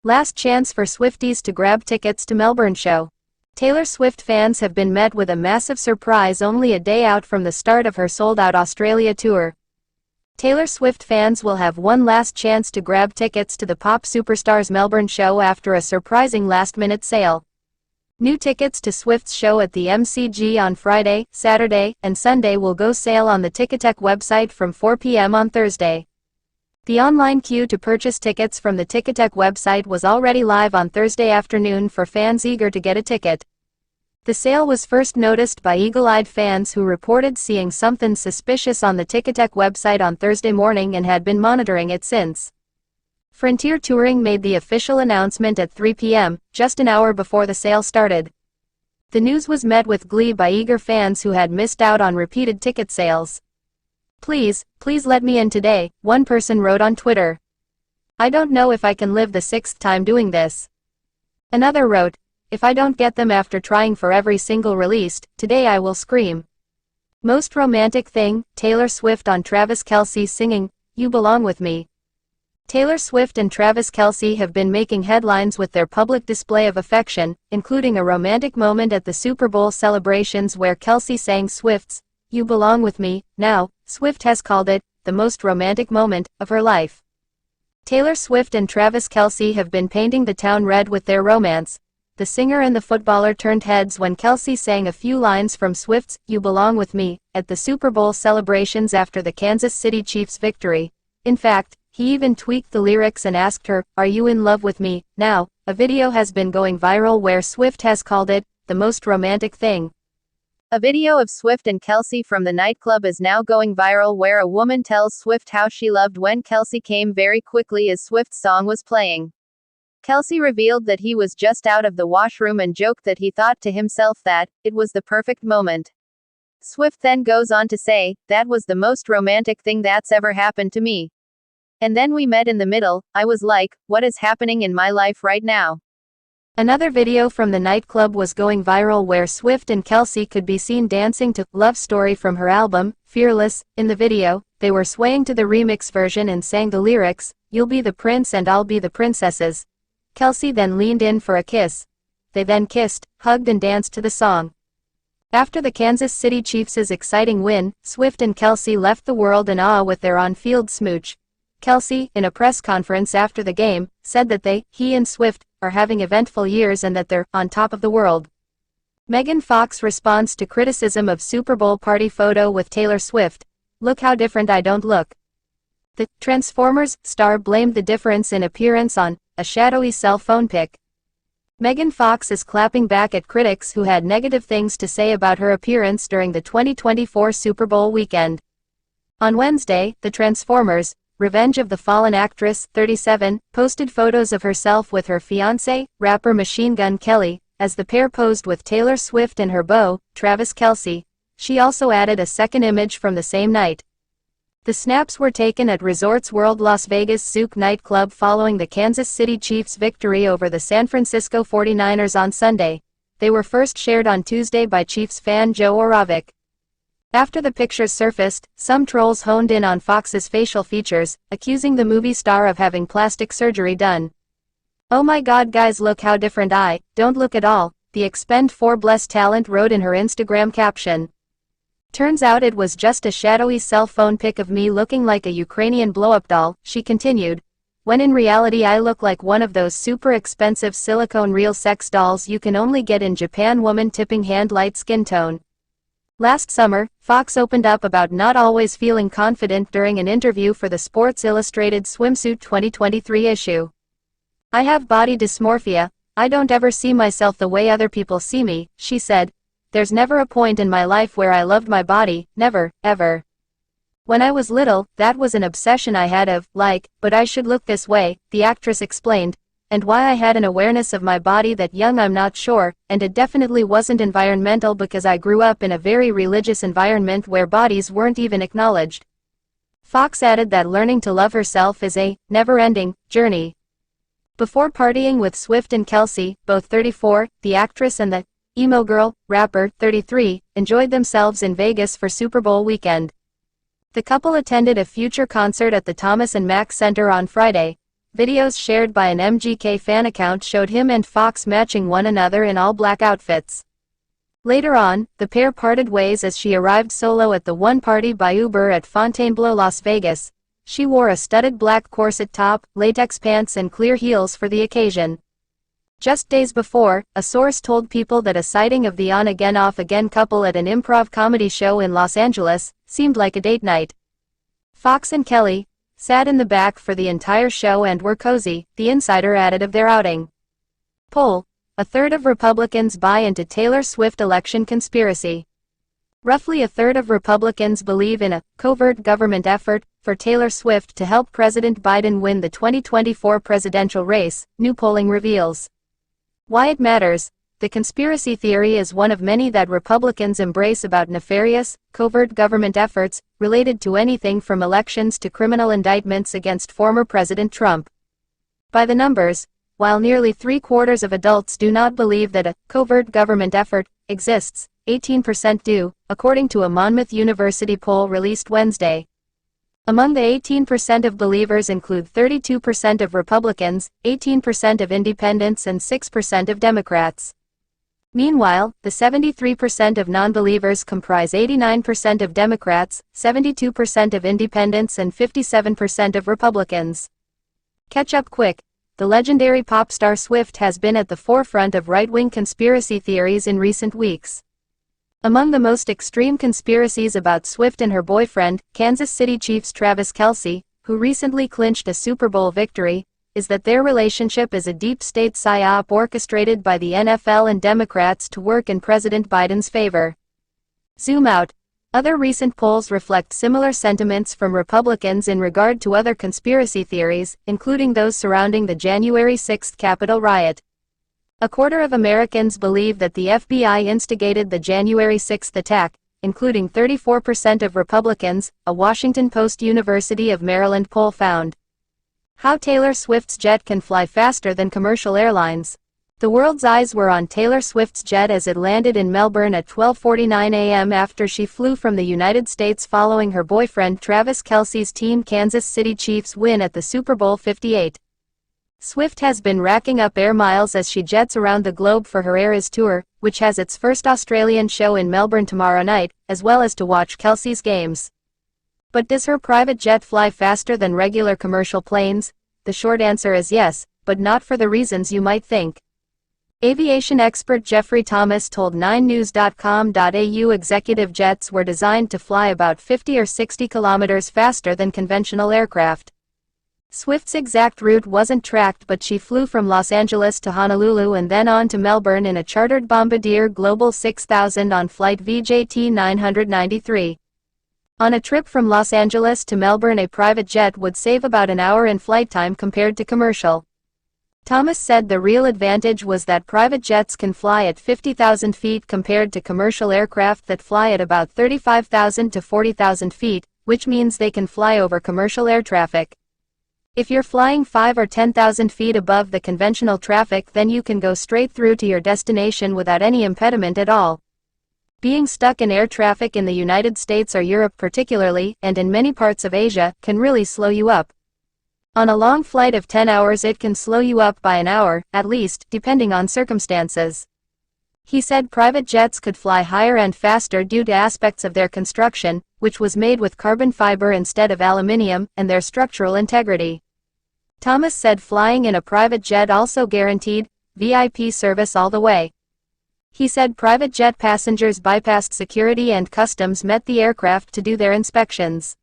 Last chance for Swifties to grab tickets to Melbourne show. Taylor Swift fans have been met with a massive surprise only a day out from the start of her sold-out Australia tour. Taylor Swift fans will have one last chance to grab tickets to the pop superstar's Melbourne show after a surprising last-minute sale. New tickets to Swift's show at the MCG on Friday, Saturday, and Sunday will go sale on the Ticketek website from 4 p.m. on Thursday. The online queue to purchase tickets from the Ticketek website was already live on Thursday afternoon for fans eager to get a ticket. The sale was first noticed by eagle-eyed fans who reported seeing something suspicious on the Ticketek website on Thursday morning and had been monitoring it since. Frontier Touring made the official announcement at 3 p.m., just an hour before the sale started. The news was met with glee by eager fans who had missed out on repeated ticket sales. Please let me in today," one person wrote on Twitter. "I don't know if I can live the sixth time doing this." Another wrote, "If I don't get them after trying for every single released, today I will scream." Most romantic thing, Taylor Swift on Travis Kelce singing, "You Belong With Me." Taylor Swift and Travis Kelce have been making headlines with their public display of affection, including a romantic moment at the Super Bowl celebrations where Kelce sang Swift's "You Belong With Me." Now, Swift has called it the most romantic moment of her life. Taylor Swift and Travis Kelce have been painting the town red with their romance. The singer and the footballer turned heads when Kelce sang a few lines from Swift's "You Belong With Me" at the Super Bowl celebrations after the Kansas City Chiefs' victory. In fact, he even tweaked the lyrics and asked her, "Are you in love with me?" Now, a video has been going viral where Swift has called it the most romantic thing. A video of Swift and Kelce from the nightclub is now going viral where a woman tells Swift how she loved when Kelce came very quickly as Swift's song was playing. Kelce revealed that he was just out of the washroom and joked that he thought to himself that it was the perfect moment. Swift then goes on to say, "That was the most romantic thing that's ever happened to me. And then we met in the middle. I was like, what is happening in my life right now?" Another video from the nightclub was going viral where Swift and Kelce could be seen dancing to "Love Story" from her album, Fearless. In the video, they were swaying to the remix version and sang the lyrics, "You'll be the prince and I'll be the princesses." Kelce then leaned in for a kiss. They then kissed, hugged and danced to the song. After the Kansas City Chiefs' exciting win, Swift and Kelce left the world in awe with their on-field smooch. Kelce, in a press conference after the game, said that he and Swift, are having eventful years and that they're on top of the world. Megan Fox responds to criticism of Super Bowl party photo with Taylor Swift, "Look how different I don't look." The Transformers star blamed the difference in appearance on a shadowy cell phone pic. Megan Fox is clapping back at critics who had negative things to say about her appearance during the 2024 Super Bowl weekend. On Wednesday, the Transformers, Revenge of the Fallen actress, 37, posted photos of herself with her fiancé, rapper Machine Gun Kelly, as the pair posed with Taylor Swift and her beau, Travis Kelce. She also added a second image from the same night. The snaps were taken at Resorts World Las Vegas Zouk nightclub following the Kansas City Chiefs' victory over the San Francisco 49ers on Sunday. They were first shared on Tuesday by Chiefs fan Joe Oravic. After the pictures surfaced, some trolls honed in on Fox's facial features, accusing the movie star of having plastic surgery done. "Oh my god guys, look how different I don't look at all," the Expend4 Blessed talent wrote in her Instagram caption. "Turns out it was just a shadowy cell phone pic of me looking like a Ukrainian blow-up doll," she continued, "when in reality I look like one of those super expensive silicone real sex dolls you can only get in Japan." Woman tipping hand light skin tone. Last summer, Fox opened up about not always feeling confident during an interview for the Sports Illustrated Swimsuit 2023 issue. "I have body dysmorphia. I don't ever see myself the way other people see me," she said. "There's never a point in my life where I loved my body, never, ever. When I was little, that was an obsession I had of, but I should look this way," the actress explained, "and why I had an awareness of my body that young I'm not sure, and it definitely wasn't environmental because I grew up in a very religious environment where bodies weren't even acknowledged." Fox added that learning to love herself is a never-ending journey. Before partying with Swift and Kelce, both 34, the actress and the emo girl, rapper, 33, enjoyed themselves in Vegas for Super Bowl weekend. The couple attended a Future concert at the Thomas and Mack Center on Friday. videos shared by an MGK fan account showed him and Fox matching one another in all-black outfits. Later on, the pair parted ways as she arrived solo at the one party by Uber at Fontainebleau, Las Vegas. She wore a studded black corset top, latex pants and clear heels for the occasion. Just days before, a source told People that a sighting of the on-again off-again couple at an improv comedy show in Los Angeles seemed like a date night. Fox and Kelly sat in the back for the entire show and were cozy, the insider added of their outing. Poll: a third of Republicans buy into Taylor Swift election conspiracy. Roughly a third of Republicans believe in a covert government effort for Taylor Swift to help President Biden win the 2024 presidential race, new polling reveals. Why it matters: the conspiracy theory is one of many that Republicans embrace about nefarious, covert government efforts related to anything from elections to criminal indictments against former President Trump. By the numbers, while nearly 3/4 of adults do not believe that a covert government effort exists, 18% do, according to a Monmouth University poll released Wednesday. Among the 18% of believers include 32% of Republicans, 18% of independents and 6% of Democrats. Meanwhile, the 73% of non-believers comprise 89% of Democrats, 72% of independents and 57% of Republicans. Catch up quick: the legendary pop star Swift has been at the forefront of right-wing conspiracy theories in recent weeks. Among the most extreme conspiracies about Swift and her boyfriend, Kansas City Chiefs Travis Kelce, who recently clinched a Super Bowl victory, is that their relationship is a deep state psyop orchestrated by the NFL and Democrats to work in President Biden's favor. Zoom out. Other recent polls reflect similar sentiments from Republicans in regard to other conspiracy theories, including those surrounding the January 6 Capitol riot. A quarter of Americans believe that the FBI instigated the January 6 attack, including 34% of Republicans, a Washington Post University of Maryland poll found. How Taylor Swift's jet can fly faster than commercial airlines. The world's eyes were on Taylor Swift's jet as it landed in Melbourne at 12:49 a.m. after she flew from the United States following her boyfriend Travis Kelce's team Kansas City Chiefs win at the Super Bowl 58. Swift has been racking up air miles as she jets around the globe for her Eras tour, which has its first Australian show in Melbourne tomorrow night, as well as to watch Kelce's games. But does her private jet fly faster than regular commercial planes? The short answer is yes, but not for the reasons you might think. Aviation expert Jeffrey Thomas told 9news.com.au executive jets were designed to fly about 50 or 60 kilometers faster than conventional aircraft. Swift's exact route wasn't tracked, but she flew from Los Angeles to Honolulu and then on to Melbourne in a chartered Bombardier Global 6000 on flight VJT 993. On a trip from Los Angeles to Melbourne, a private jet would save about an hour in flight time compared to commercial. Thomas said the real advantage was that private jets can fly at 50,000 feet compared to commercial aircraft that fly at about 35,000 to 40,000 feet, which means they can fly over commercial air traffic. If you're flying 5 or 10,000 feet above the conventional traffic, then you can go straight through to your destination without any impediment at all. Being stuck in air traffic in the United States or Europe particularly, and in many parts of Asia, can really slow you up. On a long flight of 10 hours it can slow you up by an hour, at least, depending on circumstances. He said private jets could fly higher and faster due to aspects of their construction, which was made with carbon fiber instead of aluminium, and their structural integrity. Thomas said flying in a private jet also guaranteed VIP service all the way. He said private jet passengers bypassed security and customs met the aircraft to do their inspections.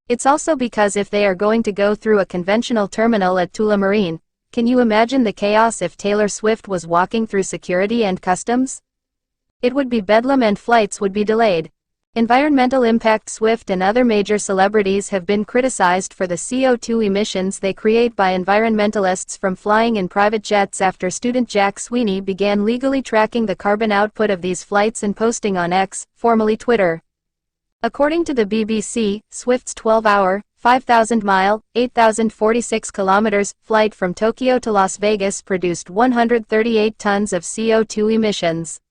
It's also because if they are going to go through a conventional terminal at Tullamarine, can you imagine the chaos if Taylor Swift was walking through security and customs? It would be bedlam and flights would be delayed. Environmental impact. Swift and other major celebrities have been criticized for the CO2 emissions they create by environmentalists from flying in private jets after student Jack Sweeney began legally tracking the carbon output of these flights and posting on X, formerly Twitter. According to the BBC, Swift's 12-hour, 5,000-mile, 8,046 kilometers flight from Tokyo to Las Vegas produced 138 tons of CO2 emissions.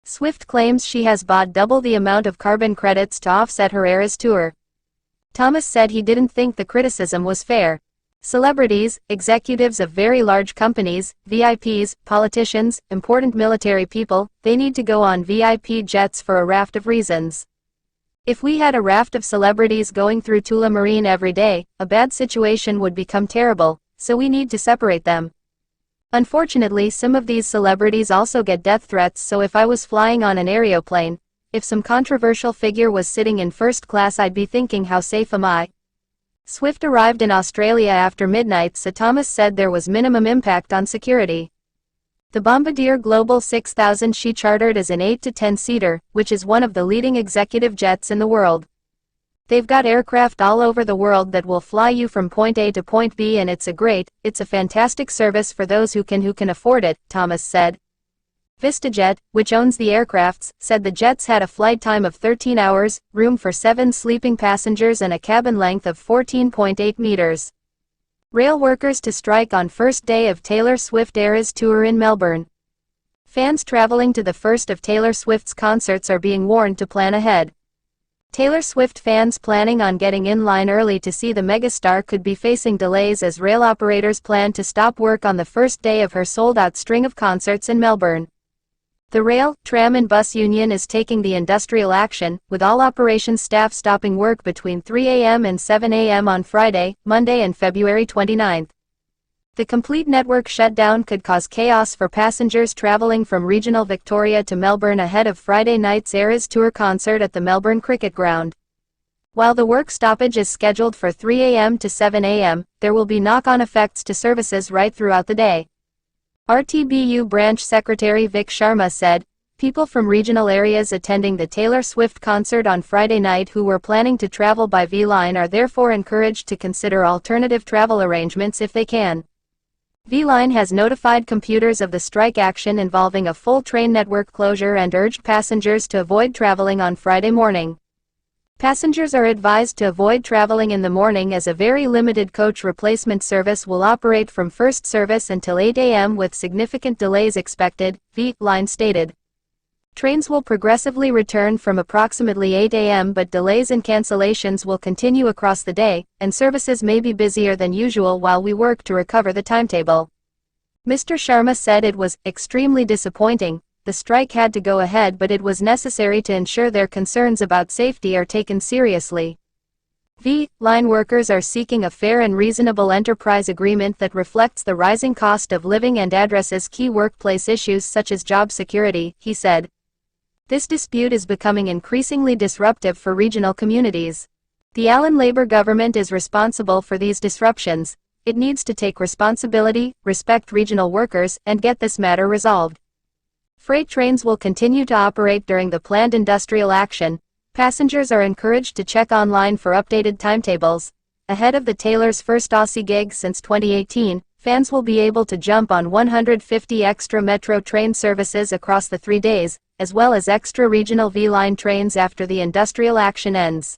Swift claims she has bought double the amount of carbon credits to offset her Eras tour. Thomas said he didn't think the criticism was fair. Celebrities, executives of very large companies, VIPs, politicians, important military people, they need to go on VIP jets for a raft of reasons. If we had a raft of celebrities going through Tula Marine every day, a bad situation would become terrible, so we need to separate them. Unfortunately, some of these celebrities also get death threats, so if I was flying on an aeroplane, if some controversial figure was sitting in first class, I'd be thinking, how safe am I? Swift arrived in Australia after midnight, so Thomas said there was minimum impact on security. The Bombardier Global 6000 she chartered is an 8 to 10-seater, which is one of the leading executive jets in the world. They've got aircraft all over the world that will fly you from point A to point B, and it's a fantastic service for those who can afford it, Thomas said. VistaJet, which owns the aircrafts, said the jets had a flight time of 13 hours, room for 7 sleeping passengers and a cabin length of 14.8 meters. Rail workers to strike on first day of Taylor Swift Eras Tour in Melbourne. Fans traveling to the first of Taylor Swift's concerts are being warned to plan ahead. Taylor Swift fans planning on getting in line early to see the megastar could be facing delays as rail operators plan to stop work on the first day of her sold-out string of concerts in Melbourne. The rail, tram and bus union is taking the industrial action, with all operations staff stopping work between 3 a.m. and 7 a.m. on Friday, Monday and February 29. The complete network shutdown could cause chaos for passengers traveling from regional Victoria to Melbourne ahead of Friday night's Eras Tour concert at the Melbourne Cricket Ground. While the work stoppage is scheduled for 3 a.m. to 7 a.m., there will be knock-on effects to services right throughout the day. RTBU Branch Secretary Vic Sharma said, people from regional areas attending the Taylor Swift concert on Friday night who were planning to travel by V-Line are therefore encouraged to consider alternative travel arrangements if they can. V-Line has notified computers of the strike action involving a full train network closure and urged passengers to avoid traveling on Friday morning. Passengers are advised to avoid traveling in the morning as a very limited coach replacement service will operate from first service until 8 a.m. with significant delays expected, V-Line stated. Trains will progressively return from approximately 8 a.m. but delays and cancellations will continue across the day, and services may be busier than usual while we work to recover the timetable. Mr. Sharma said it was extremely disappointing. The strike had to go ahead, but it was necessary to ensure their concerns about safety are taken seriously. V-Line workers are seeking a fair and reasonable enterprise agreement that reflects the rising cost of living and addresses key workplace issues such as job security, he said. This dispute is becoming increasingly disruptive for regional communities. The Allen Labor government is responsible for these disruptions. It needs to take responsibility, respect regional workers, and get this matter resolved. Freight trains will continue to operate during the planned industrial action. Passengers are encouraged to check online for updated timetables. Ahead of the Taylor's first Aussie gig since 2018, fans will be able to jump on 150 extra metro train services across the 3 days, as well as extra regional V-Line trains after the industrial action ends.